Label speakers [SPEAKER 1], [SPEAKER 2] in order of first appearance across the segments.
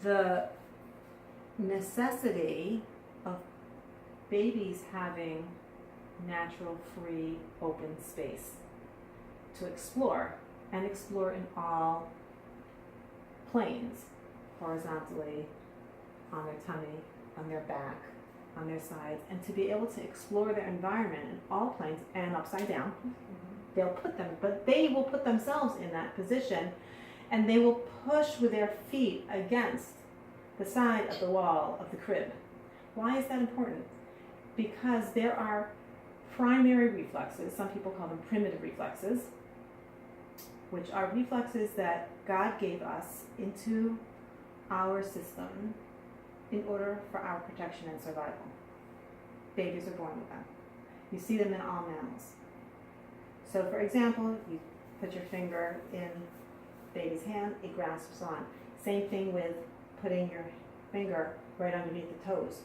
[SPEAKER 1] the necessity of babies having natural, free, open space to explore, and explore in all planes, horizontally, on their tummy, on their back, on their sides, and to be able to explore their environment in all planes and upside down. They'll put them, but they will put themselves in that position, and they will push with their feet against the side of the wall of the crib. Why is that important? Because there are primary reflexes, some people call them primitive reflexes, which are reflexes that God gave us into our system in order for our protection and survival. Babies are born with them. You see them in all mammals. So for example, you put your finger in baby's hand, it grasps on. Same thing with putting your finger right underneath the toes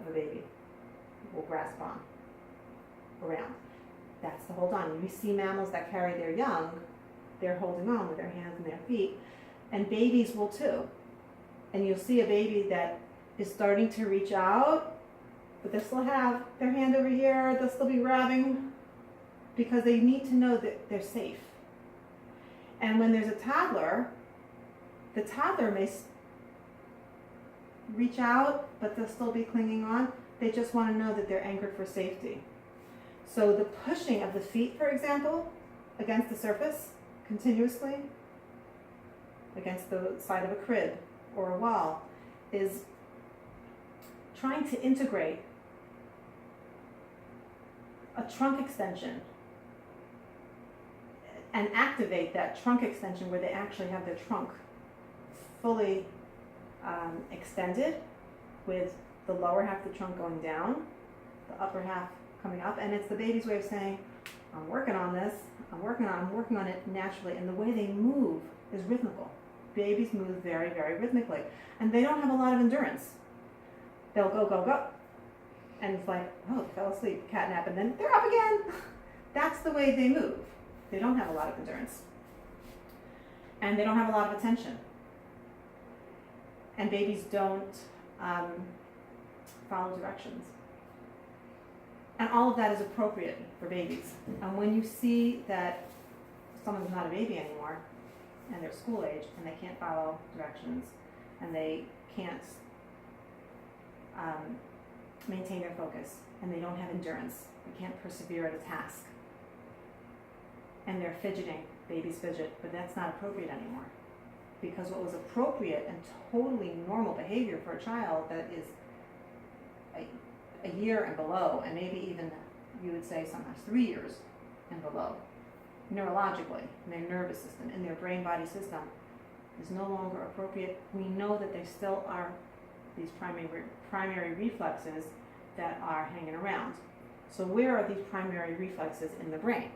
[SPEAKER 1] of a baby. It will grasp on, around. That's to hold on. You see mammals that carry their young, they're holding on with their hands and their feet, and babies will too. And you'll see a baby that is starting to reach out, but they'll still have their hand over here, they'll still be grabbing, because they need to know that they're safe. And when there's a toddler, the toddler may reach out, but they'll still be clinging on. They just want to know that they're anchored for safety. So the pushing of the feet, for example, against the surface, continuously, against the side of a crib or a wall, is trying to integrate a trunk extension and activate that trunk extension where they actually have their trunk fully extended, with the lower half of the trunk going down, the upper half coming up, and it's the baby's way of saying, I'm working on this, I'm working on it naturally, and the way they move is rhythmical. Babies move very, very rhythmically, and they don't have a lot of endurance. They'll go, go, go, and it's like, oh, they fell asleep, cat nap, and then they're up again. That's the way they move. They don't have a lot of endurance, and they don't have a lot of attention. And babies don't follow directions. And all of that is appropriate for babies. And when you see that someone's not a baby anymore, and they're school age, and they can't follow directions, and they can't maintain their focus, and they don't have endurance, they can't persevere at a task, and they're fidgeting, babies fidget, but that's not appropriate anymore. Because what was appropriate and totally normal behavior for a child that is a year and below, and maybe even, you would say, sometimes 3 years and below, neurologically, in their nervous system, in their brain-body system, is no longer appropriate. We know that there still are these primary reflexes that are hanging around. So where are these primary reflexes in the brain?